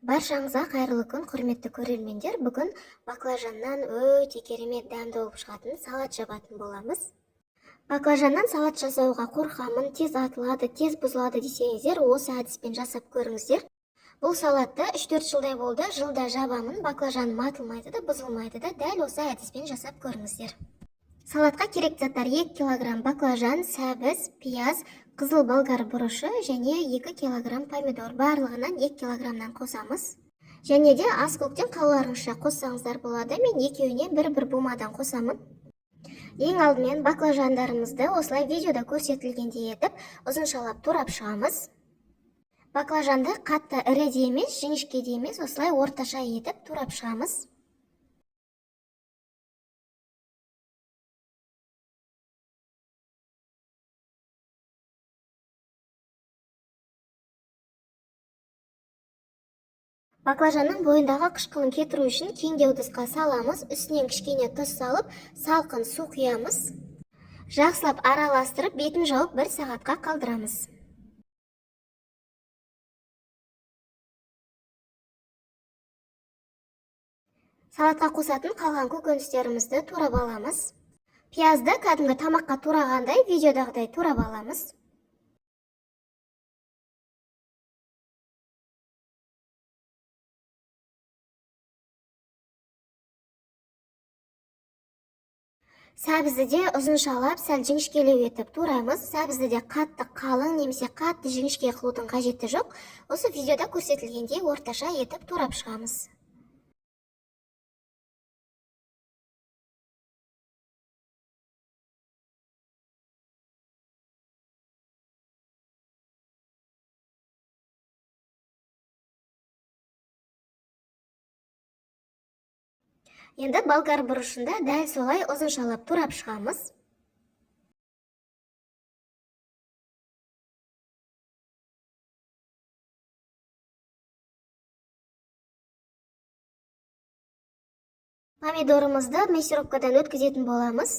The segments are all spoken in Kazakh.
Баршаңызға қайырлы күн, құрметті көрермендер. Бүгін баклажаннан өте керемет дәмді болып шығатын салат жабатын боламыз. Баклажаннан салат жасауға қорқамын, тез атылады, тез бұзылады десеңіздер, осы әдіспен жасап көріңіздер. Бұл салатты 3-4 жылдай болды, жылда жабамын, баклажаным атылмайды да, бұзылмайды да, дәл осы әдіспен жасап көріңіздер. Салатқа керек заттар: 2 кг баклажан, сәбіз, пияз, қызыл болгар бұрышы және 2 кг помидор. Барлығынан 2 кг-нан қосамыз. Және де аскөктен қалаларыңызша қоссаңыздар болады. Мен екеуіне бір бумадан қосамын. Ең алдымен баклажандарымызды осылай видеода көрсетілгендей етіп ұзыншалап турап шығамыз. Баклажанды қатты ірі де емес, жіңішке де емес, осылай орташа етіп турап шығамыз. Баклажанның бойындағы қышқылын кетіру үшін кеңдеу ыдысқа саламыз. Үстінен кішкене тұз салып, салқын су құямыз. Жақсылап араластырып, бетін жауып 1 сағатқа қалдырамыз. Салатқа қосатын қалған көкөністерімізді турап аламыз. Пиязды кәдімгі тамаққа турағандай видеодағыдай турап аламыз. Сәбізді де ұзыншалап, сәл жіңішкелеу етіп тураймыз. Сәбізді де қатты қалың немесе қатты жіңішке қылудың қажеті жоқ. Осы видеода көрсетілгендей орташа етіп турап шығамыз. Енді болгар бұрышында дәл солай ұзыншалап турап шығамыз. Помидорымызды мясорубкадан өткізетін боламыз.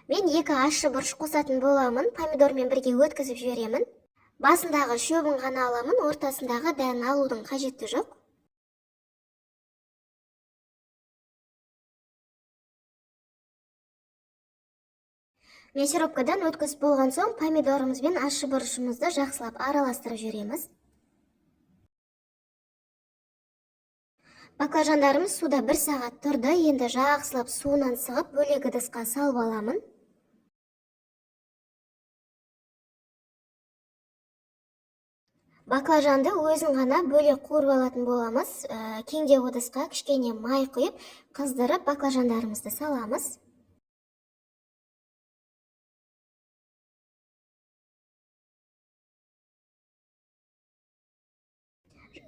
Мен 2 ащы бұрыш қосатын боламын. Помидормен бірге өткізіп жіберемін. Басындағы шөбін ғана аламын, ортасындағы дәнін алудың қажеті жоқ. Мясорубкадан өткізіп болған соң, помидорымыз бен ащы бұрышымызды жақсылап араластырып жібереміз. Баклажандарымыз суда 1 сағат тұрды. Енді жақсылап суынан сығып, бөлек ыдысқа салып аламын. Баклажанды өзін ғана бөлек қуырып алатын боламыз. Кеңдеу ыдысқа кішкене май құйып, қыздырып, баклажандарымызды саламыз.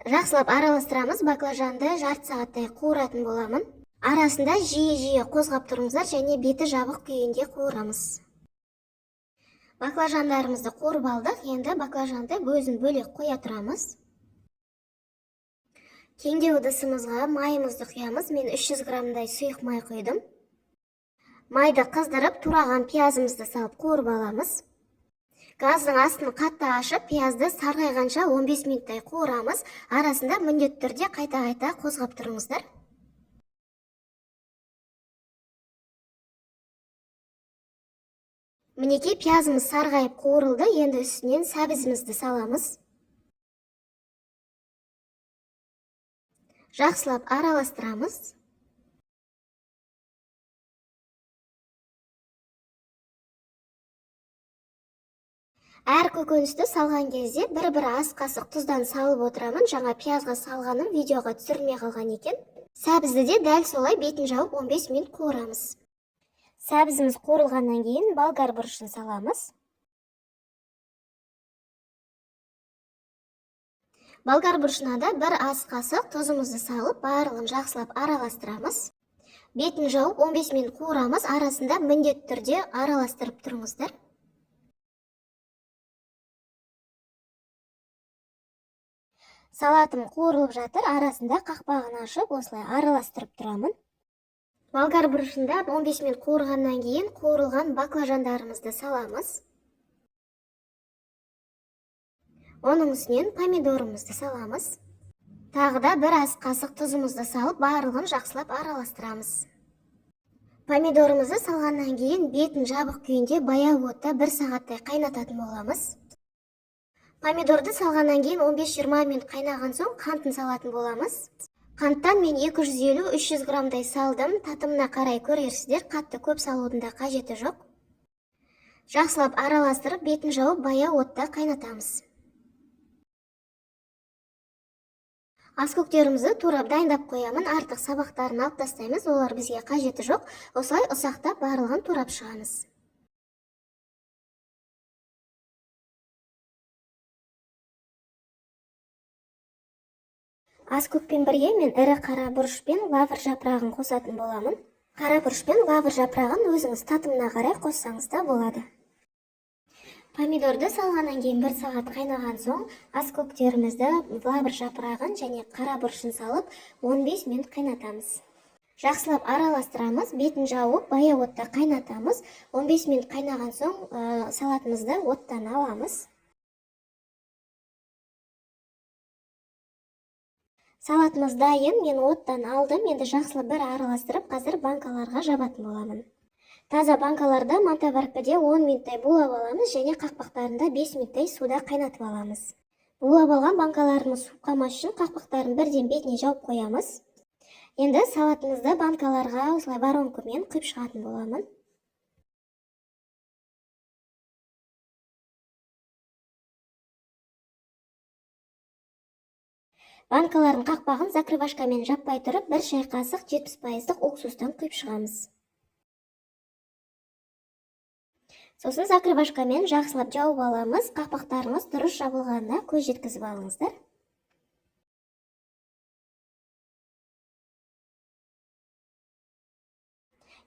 Жақсылап араластырамыз. Баклажанды жарты сағаттай қуыратын боламын. Арасында жиі қозғап тұрыңыздар және беті жабық күйінде қуырамыз. Баклажандарымызды қуырып алдық. Енді баклажанды өзін бөлек қоя тұрамыз. Кеңдеу ыдысымызға майымызды құямыз. Мен 300 граммдай сұйық май құйдым. Майды қыздырып, тураған пиязымызды салып қуырып аламыз. Газдың астын қатты ашып, пиязды сарғайғанша 15 минуттай қуырамыз. Арасында міндетті түрде қайта қозғап тұрыңыздар. Мінекей пиязымыз сарғайып қуырылды. Енді үстінен сәбізімізді саламыз. Жақсылап араластырамыз. Әр көкөністі салған кезде бір ас қасық тұздан салып отырамын. Жаңа пиязға салғаным видеоға түсірілмей қалған екен. Сәбізді де дәл солай бетін жауып 15 минут қуырамыз. Сәбізіміз қуырылғаннан кейін болгар бұрышын саламыз. Болгар бұрышына да 1 ас қасық тұзымызды салып, барлығын жақсылап араластырамыз. Бетін жауып 15 минут қуырамыз. Арасында міндетті түрде араластырып тұрыңыздар. Салатым қуырылып жатыр. Арасында қақпағын ашып, осылай араластырып тұрамын. Болгар бұрышында 15 минут қуырғаннан кейін қуырылған баклажандарымызды саламыз. Оның үстінен помидорымызды саламыз. Тағы да бір ас қасық тұзымызды салып, барлығын жақсылап араластырамыз. Помидорымызды салғаннан кейін бетін жабық күйінде баяу отта 1 сағаттай қайнататын боламыз. Помидорды салғаннан кейін 15-20 минут қайнаған соң қантын салатын боламыз. Қанттан мен 250-300 грамдай салдым. Татымына қарай көрерсіздер, қатты көп салудың да қажеті жоқ. Жақсылап араластырып, бетін жауып, баяу отта қайнатамыз. Аскөктерімізді турап дайындап қоямын, артық сабақтарын алып тастаймыз, олар бізге қажеті жоқ. Осылай ұсақтап барлығын турап шығамыз. Аскөкпен бірге мен ірі қара бұрыш пен лавр жапырағын қосатын боламын. Қара бұрыш пен лавр жапырағын өзіңіз татымына қарай қоссаңыз да болады. Помидорды салғаннан кейін 1 сағат қайнаған соң аскөктерімізді, лавр жапырағын және қара бұрышын салып 15 минут қайнатамыз. Жақсылап араластырамыз, бетін жауып, баяу отта қайнатамыз. 15 минут қайнаған соң салатымызды оттан аламыз. Салатымыз дайын, мен оттан алдым, енді жақсылап бір араластырып, қазір банкаларға жабатын боламын. Таза банкаларда мантоваркада 10 минуттай булап аламыз және қақпақтарында 5 минуттай суда қайнатып аламыз. Булап алған банкаларымыз суып қалмас үшін қақпақтарын бірден бетіне жауып қоямыз. Енді салатымызды банкаларға осылай воронкамен құйып шығатын боламын. Банкалардың қақпағын закрывашкамен жаппай тұрып, 1 шай қасық 70% уксустан құйып шығамыз. Сосын закрывашкамен жақсылап жауып аламыз. Қақпақтарыңыз дұрыс жабылғанына көз жеткізіп алыңыздар.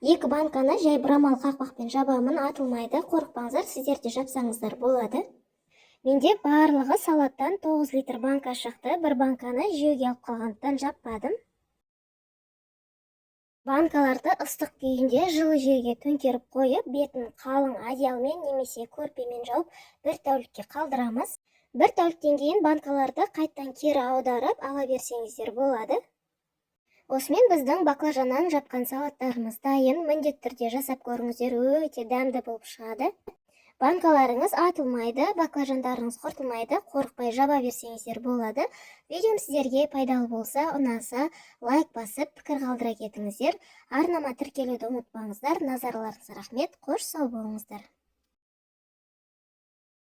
Екі банканы жай бұрамал қақпақпен жабамын, атылмайды, қорықпаңыздар, сіздер де жапсаңыздар болады. Менде барлығы салаттан 9 литр банка шықты, бір банканы жеуге алып қалғандықтан жаппадым. Банкаларды ыстық күйінде жылы жерге төңкеріп қойып, бетін қалың одеялмен немесе көрпемен жауып, 1 тәулікке қалдырамыз. 1 тәуліктен кейін банкаларды қайттан кері аударып ала берсеңіздер болады. Осымен біздің баклажаннан жапқан салаттарымыз дайын. Міндетті түрде жасап көріңіздер, өте дәмді болып шығады. Банкаларыңыз атылмайды, баклажандарыңыз құртылмайды, қорықпай жаба берсеңіздер болады. Видеом сіздерге пайдалы болса, ұнаса, лайк басып, пікір қалдыра кетіңіздер. Арнама тіркелуді ұмытпаңыздар. Назарларыңызға рахмет. Қош сау болыңыздар.